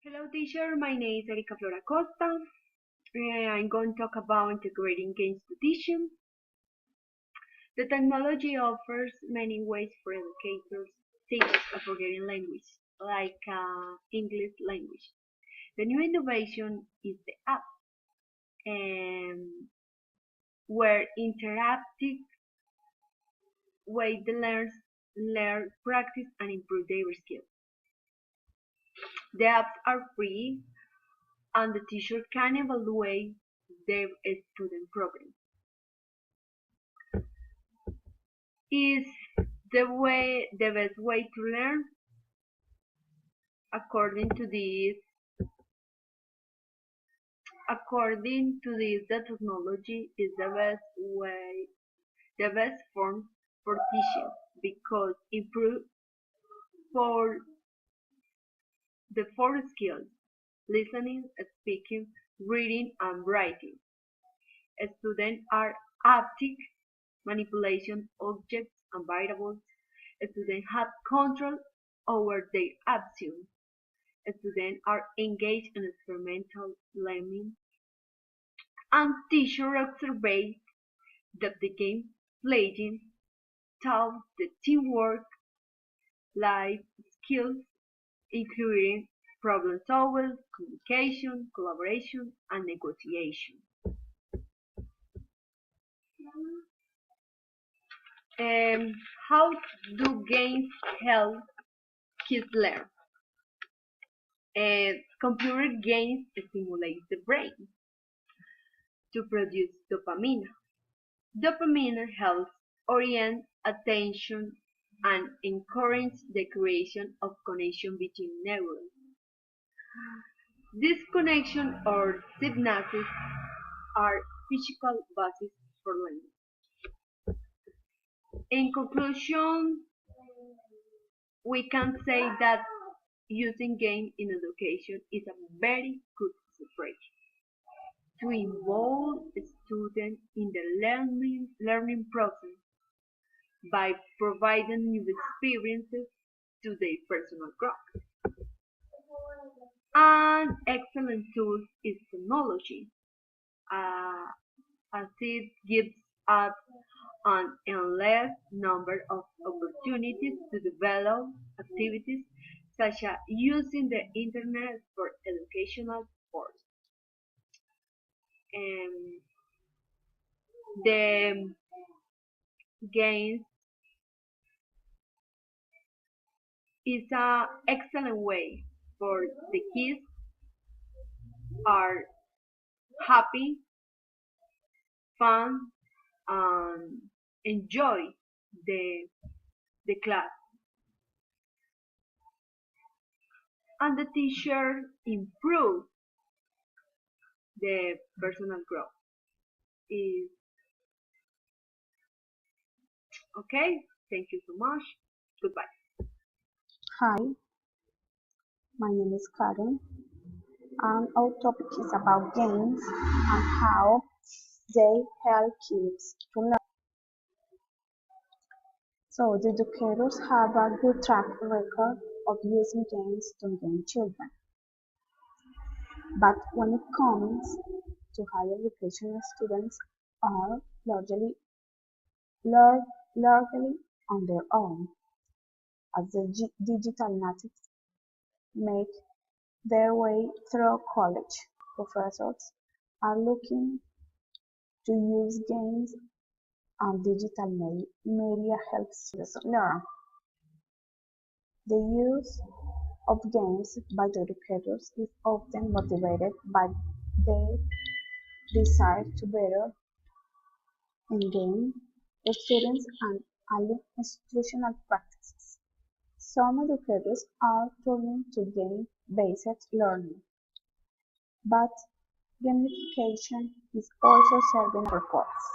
Hello teacher, my name is Erika Flora Costa. I'm going to talk about integrating games to teaching. The technology offers many ways for educators, teachers of forgetting language, like English language. The new innovation is the app, where interactive way the learners learn, practice, and improve their skills. The apps are free, and the teacher can evaluate their student progress. Is the best way to learn? According to this, the technology is the best form for teaching because improve for the four skills: listening, speaking, reading, and writing. Students are haptic manipulation objects and variables. Students have control over their actions. Students are engaged in experimental learning, and teachers observe that the game playing taught the teamwork, life skills, including problem solving, communication, collaboration, and negotiation. Um, how do games help kids learn? Computer games stimulate the brain to produce dopamine. Dopamine helps orient attention and encourages the creation of connection between neurons. These connections or synapses are physical bases for learning. In conclusion, we can say that using games in education is a very good strategy to involve students in the learning process by providing new experiences to their personal growth. An excellent tool is technology, uh, as it gives us an endless number of opportunities to develop activities such as using the internet for educational purposes. Um, the games is an excellent way for the kids are happy, fun, and enjoy the the class. And the teacher improve the personal growth. Is okay. Thank you so much. Goodbye. Hi, my name is Karen, and our topic is about games and how they help kids to learn. So, the educators have a good track record of using games to engage children. But when it comes to higher education, students are largely on their own, as the digital natives make their way through college. Professors are looking to use games and digital media helps students learn. The use of games by the educators is often motivated by their desire to better engage the students and align institutional practices. Some educators are turning to game-based learning, but gamification is also serving a purpose.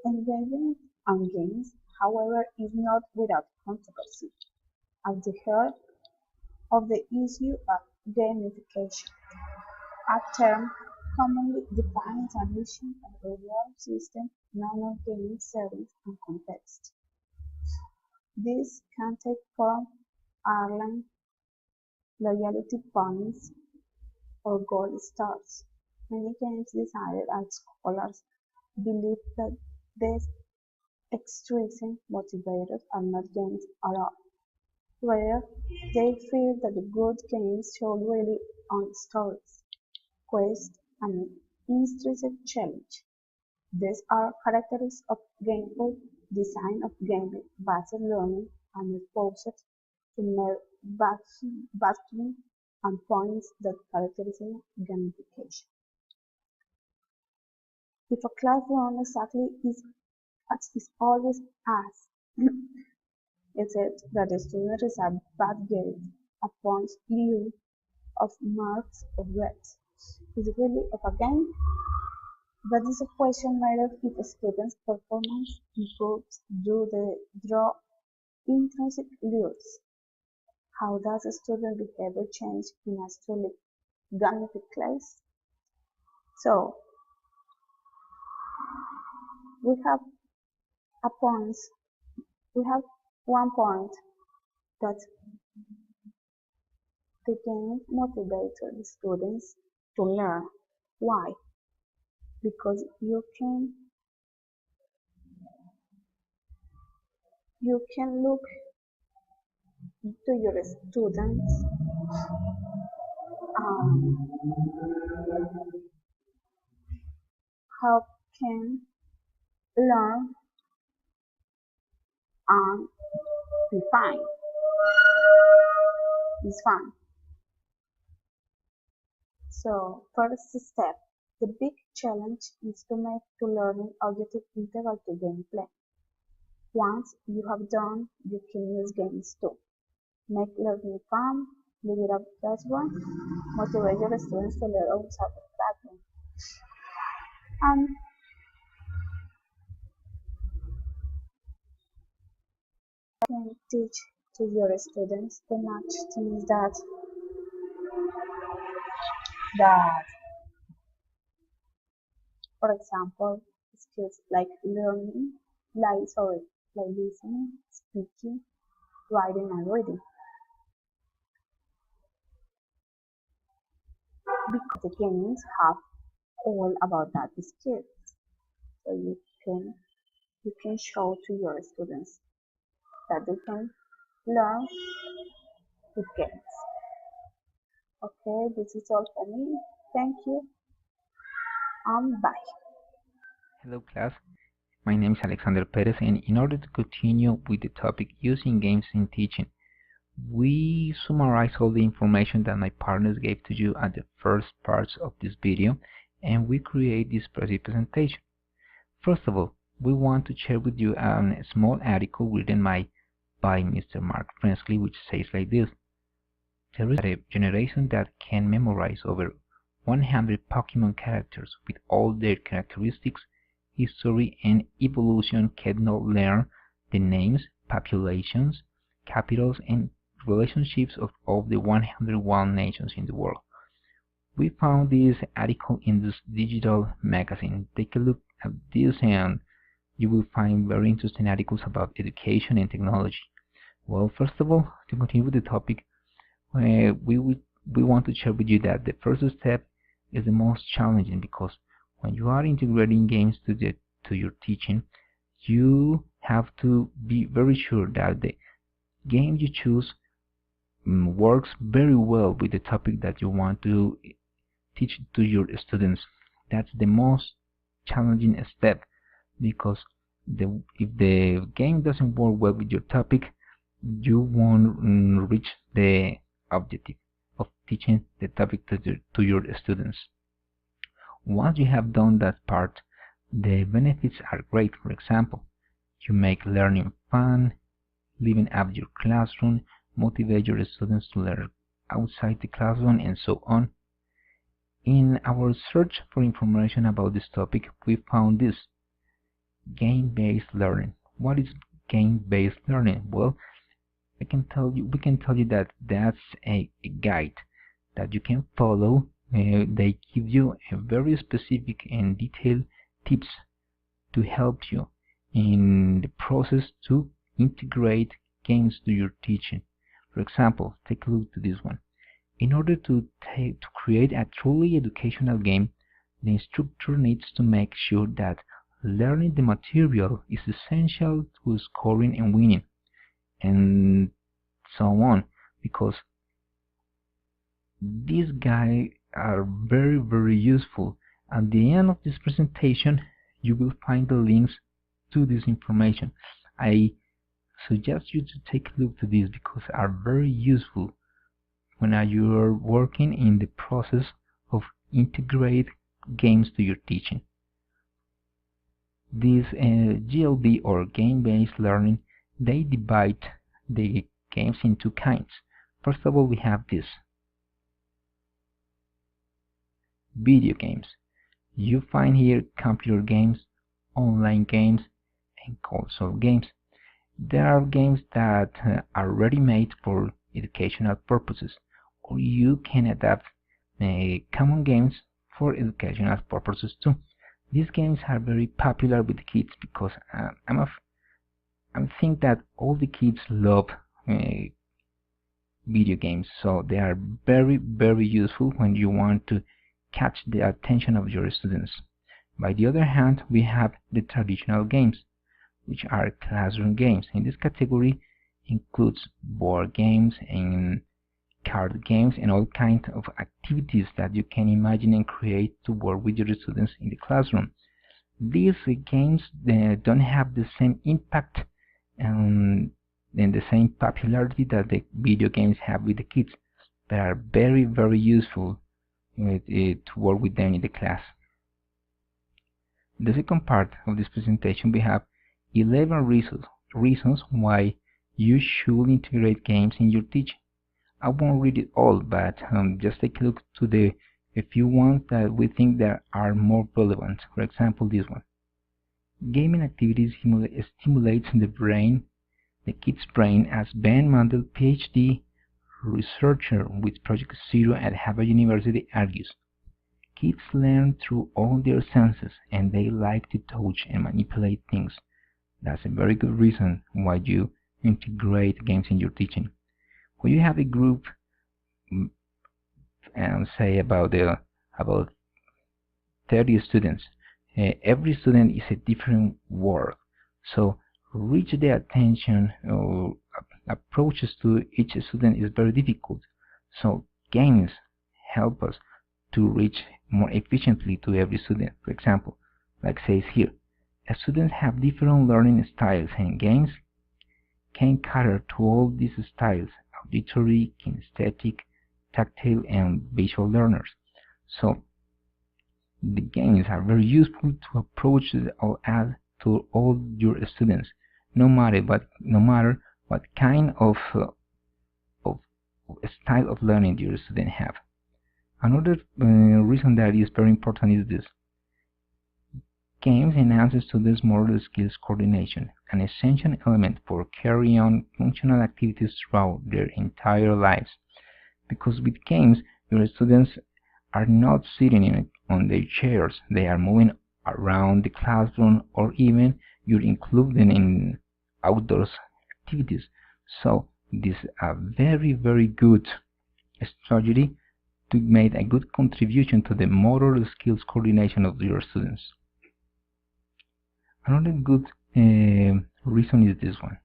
Engagement on games, however, is not without controversy. At the heart of the issue of gamification, a term commonly defines a mission of a reward system known as game settings and context. This can take form online loyalty points, or gold stars. Many games designed as scholars believe that these extrinsic motivators are not games at all. Rather, they feel that the good games should rely on stories, quests, and intrinsic challenge. These are characteristics of gameful design of game-based learning and opposed to mere basking and points that characterize gamification. If a class runs exactly as is always asked, is it that the student receives bad grades upon lieu of marks or grades? Is it really of a game? That is a question whether if a student's performance improves due they draw intrinsic lures. How does a student behavior change in a truly gamified class? So we have a point, we have one point that the game motivates the students to learn. Why? Because you can look to your students um, how can learn and be fine. It's fun. So first step, the big challenge is to make to learning objective integral to gameplay. Once you have done, you can use games too. Make learning fun, leave it up to everyone, motivate your students to learn outside the classroom, and can teach to your students the much things that for example skills like learning, like listening, speaking, writing and reading. Because the games have all about that skills. So can you can show to your students that they can learn with games. Okay, this is all for me. Thank you and bye. Hello class, my name is Alexander Perez, and in order to continue with the topic using games in teaching, we summarize all the information that my partners gave to you at the first parts of this video, and we create this presentation. First of all, we want to share with you a small article written by Mr. Mark Frensley, which says like this: there is a generation that can memorize over 100 Pokemon characters with all their characteristics, history, and evolution cannot learn the names, populations, capitals, and relationships of all the 101 nations in the world. We found this article in this digital magazine. Take a look at this and you will find very interesting articles about education and technology. Well, first of all, to continue with the topic, we want to share with you that the first step is the most challenging, because when you are integrating games to your teaching, you have to be very sure that the game you choose works very well with the topic that you want to teach to your students. That's the most challenging step, because if the game doesn't work well with your topic, you won't reach the objective of teaching the topic to your students. Once you have done that part, the benefits are great. For example, you make learning fun, liven up your classroom, motivate your students to learn outside the classroom, and so on. In our search for information about this topic, we found this: game-based learning. What is game-based learning? Well, we can tell you that that's a guide that you can follow. They give you a very specific and detailed tips to help you in the process to integrate games to your teaching. For example, take a look to this one. In order to create a truly educational game, the instructor needs to make sure that learning the material is essential to scoring and winning, and so on, because these guys are very useful. At the end of this presentation, you will find the links to this information. I suggest you to take a look to these because they are very useful when you are working in the process of integrate games to your teaching. This GLB or game-based learning, they divide the games into two kinds. First of all, we have this video games. You find here computer games, online games, and console games. There are games that are ready-made for educational purposes, or you can adapt common games for educational purposes too. These games are very popular with the kids because I think that all the kids love video games, so they are very useful when you want to catch the attention of your students. By the other hand, we have the traditional games, which are classroom games. In this category includes board games and card games and all kinds of activities that you can imagine and create to work with your students in the classroom. These games don't have the same impact and the same popularity that the video games have with the kids, but are very useful to work with them in the class. The second part of this presentation, we have 11 reasons why you should integrate games in your teaching. I won't read it all, but just take a look to a few ones that we think that are more relevant. For example, this one. Gaming activities stimulates the kid's brain, as Ben Mandel, PhD researcher with Project Zero at Harvard University, argues. Kids learn through all their senses, and they like to touch and manipulate things. That's a very good reason why you integrate games in your teaching. When you have a group, say about 30 students, every student is a different world. So reach the attention or approaches to each student is very difficult. So games help us to reach more efficiently to every student. For example, like says here, students have different learning styles, and games can cater to all these styles: auditory, kinesthetic, tactile, and visual learners. So the games are very useful to approach or add to all your students, no matter what kind of style of learning your students have. Another reason that is very important is this. Games enhances students' motor skills coordination, an essential element for carrying on functional activities throughout their entire lives. Because with games, your students are not sitting on their chairs, they are moving around the classroom, or even you include them in outdoors activities. So this is a very good strategy to make a good contribution to the motor skills coordination of your students. Another good reason is this one.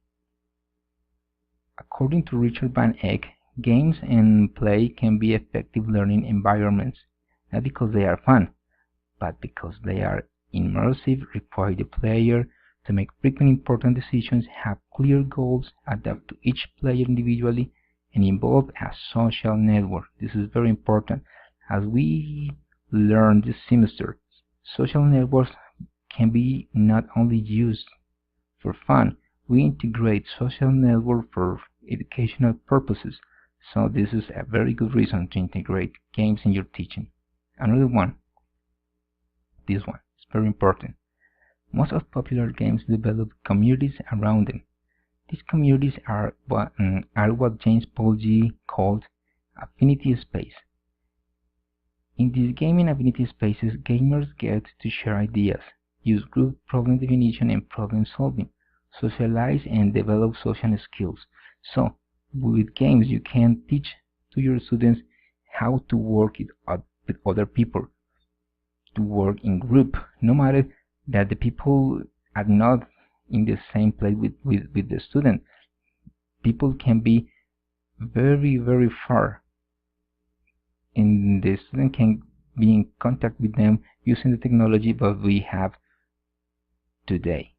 According to Richard Van Eck, games and play can be effective learning environments, not because they are fun, but because they are immersive, require the player to make frequent important decisions, have clear goals, adapt to each player individually, and involve a social network. This is very important. As we learned this semester, social networks can be not only used for fun, we integrate social network for educational purposes. So this is a very good reason to integrate games in your teaching. Another one, this one, is very important. Most of popular games develop communities around them. These communities are what James Polgy called affinity space. In these gaming affinity spaces, gamers get to share ideas, use group problem definition and problem solving, socialize, and develop social skills. So with games you can teach to your students how to work with other people, to work in group, no matter that the people are not in the same place with the student. People can be very, very far, and the student can be in contact with them using the technology that we have today.